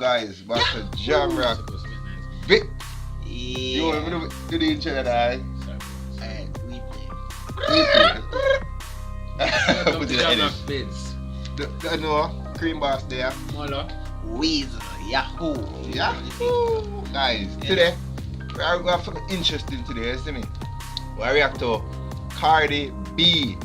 guys, Master Jam Rock. Big. You want me to do the intro that Alright, we play. Put it in the no, Cream Boss there. Molo. Weasel, Yahoo. Yahoo! Guys, today, we are going to have something interesting today, you see me? We react to Cardi B.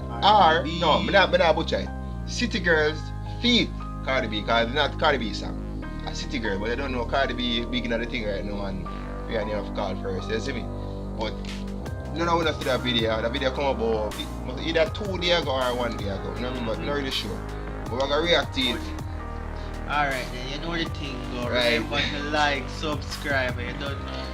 No, I'm not butcher it. City Girls feat Cardi B, because it's not Cardi B song. A City Girl, but I don't know Cardi B big in the thing right now and we are near of call first, you see me? But none of us see that video. The video come about either 2 days ago or 1 day ago. No, I'm not really sure. But we're going to react to it. Alright, then you know the thing go. Right. Remember to like, subscribe, and you don't know.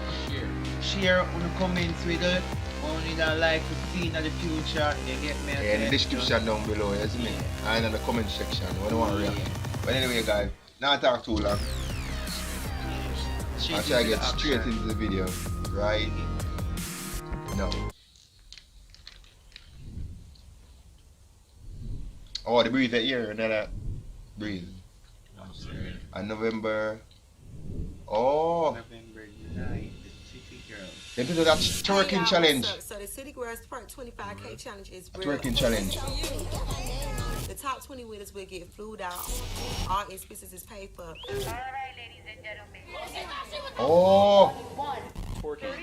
Share on the comments with it. Only that like to see in the future, you get me. Yeah, in the description down below, you see me? And in the comment section, we don't want to react. But anyway guys, not talk too long. I'll try to get straight into the video right now. Oh, the breeze that year, another breeze. And November. Oh, November 9th, the City Girls. they do that twerking challenge. So the City Girls Twerk 25K challenge is real. Twerking challenge. The top 20 winners will get flued out. All expenses is paid for. All right, ladies and gentlemen. Oh, Twerking,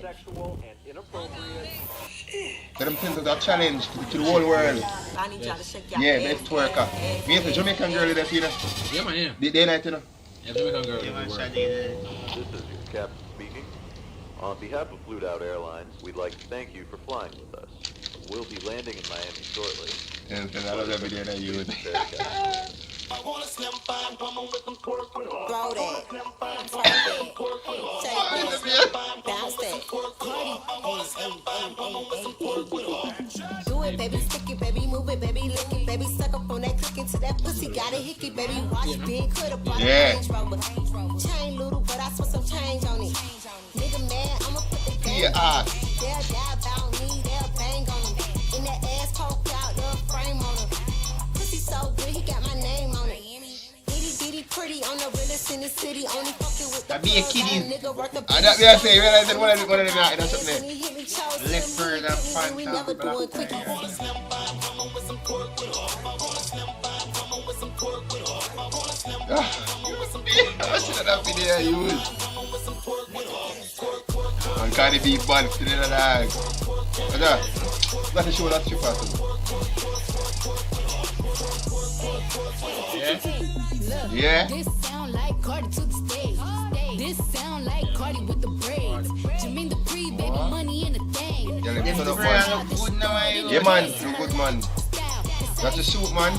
sexual and inappropriate. so them things do that challenge to the whole world. I need y'all to shake y'all Yeah, ass. best twerker. Me and the Jamaican girl that's here. Yeah, man, yeah. The day night, you know. Yeah, Jamaican girl. You want work. Shadi This is your captain speaking. On behalf of Flued Out Airlines, we'd like to thank you for flying with us. We'll be landing in Miami shortly. And I love that video that you would. Throw that. Twerk it. Take it. Bounce that. Do it, baby. Stick it, baby. Move it, baby. Lick it, baby. Suck up on that click into that pussy. Got a hickey, baby. Watch big. Coulda brought a Range Rover. Chain little, but I spent some change on it. Nigga mad, I'ma put the game on it. They'll die about me, they'll bang on him. In that ass poke out, the frame on him. Pussy so good, he got my name on it. Itty bitty pretty on the realest in the city. Only fucking with the That be a plug, kiddie. nigga worth a That be I say, when I said one of them night, that's something there. Left further, front, we top, never black, doing quickie. I should have been there, you would. And Cardi B band to the lag. What's that? That's a show that's too fast. Yeah. Yeah? This sound like Cardi to the stage. This sound like Cardi with the braids. Jermaine the free baby money in the thing. Yeah, let me Them turn up, spray man. look good now, eh? Yeah, man. Look good, man. That's a suit, man.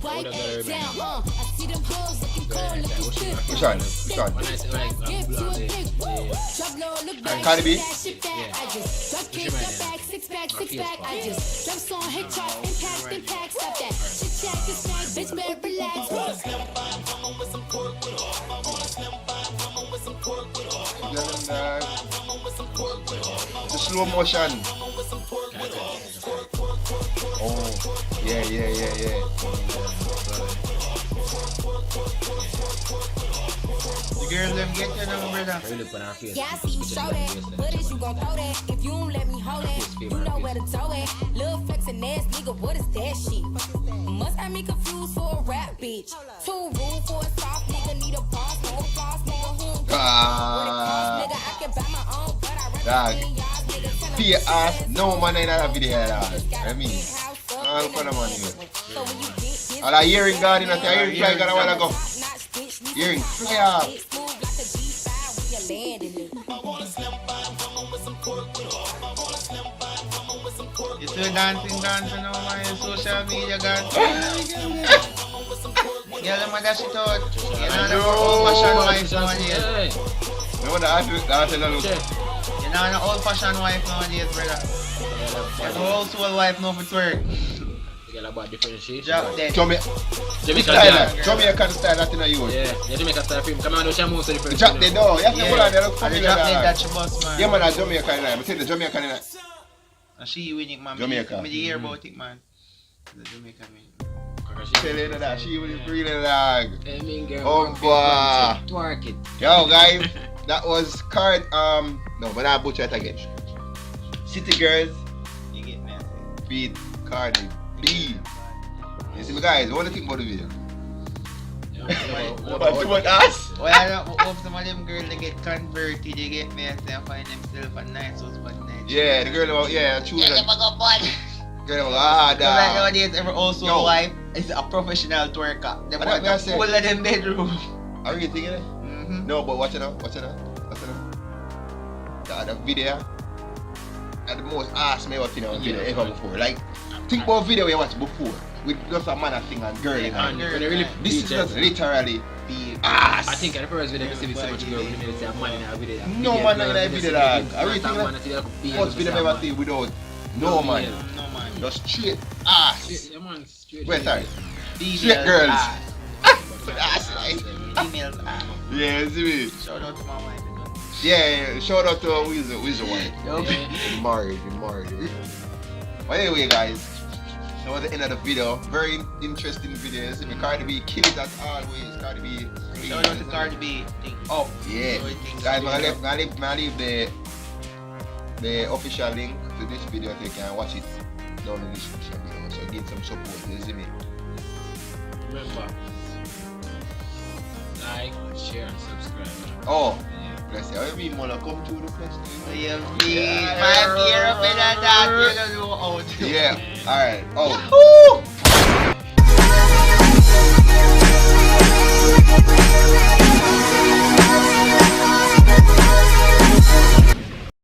Wipe it down, I see them hoes looking cold, looking good. Which one? Which one? When I say like, Give to a blonde, big yeah. drop low, look And back. Cardi B? Shit back, I just drop kick, drop back, six pack. I just drop song, hit chart, impact, stop that. Shit chat, this night, bitch, better relax. The slow motion. Oh, yeah. The girls them get your number, brother. Really put on her face. Yeah, I see you show that, but is you gon' throw that? If you don't let me hold it, you know where to toe it. Lil' flexin' ass nigga, what is that shit? Must have me confused for a rap bitch. Too rude for a soft nigga, need a boss, no floss, nigga, who don't nigga, I can buy my own, but I recommend y'all niggas. Be ass, no man in that video at all. I mean, all kind of money. All I hearing God in a hearing fly God a while ago. Hearing fly off. You still dancing now, man. Your social media, God. Yeah, let me dash it out. You know, the old-fashioned wife nowadays. You know that look. You know, the old-fashioned wife nowadays, brother. There's a household wife now for twerk. You get about differentiation. Drop dead. Jamaican Style, Jamaican style, that in a youth. Yeah, Jamaican style film. Come on, do some more different. Drop dead, no. You have to pull on, they look And the familiar. drop dead dog. that she bust, man. Yeah, man, that's Jamaican in it. But take the Jamaican in it. And she winning, man. Jamaica. Me hear about it, man. The Jamaican win. Tell her that she will be reading dog. I mean, girl. Oh, boy. Twerk it. Yo, guys, that was card. No, but I butcher it again. City Girls You get me? beat Cardi B. You see me, guys? What do you think about the video? What too much ass? Well, I don't hope some of them girls they get converted, they get me and they find themselves a nice husband. Nice. Yeah, the girl, yeah, true. Yeah, you go ball. Girl, Like da. nowadays, every also Yo. wife is a professional twerker. They What want I the say? whole of them bedroom. Are you thinking it? Mm-hmm. No, but watch it out, watch it out, watch it out. The other video, and the most ass me ever seen on video ever before. Like, think about video you watched before with just a man thing and girl in And it. when they really This is just literally Be ass. I think at the first video I see so much girl when they say a man in a video. No man in a video, dog. I really think that that first video I ever see without no man. no man. Just straight ass. Yeah, man, straight. Wait, sorry. Females Straight girls. ass. Ass, right? Females ass. Yeah, see me. Shout out to my wife. Yeah, shout out to Wizard White. Yo. Married. But anyway, guys, that was the end of the video. Very interesting video. See me, Cardi B kill it as always. Cardi B. Shout out to Cardi B. Oh yeah, guys, I leave the official link to this video so you can watch it down in the description below. So get some support. You see me? Remember, like, share, and subscribe. Oh, let's see. How you mean, Mola? Come to the place. Yeah, man, gear up in that, you know, out. Yeah. All right. Oh.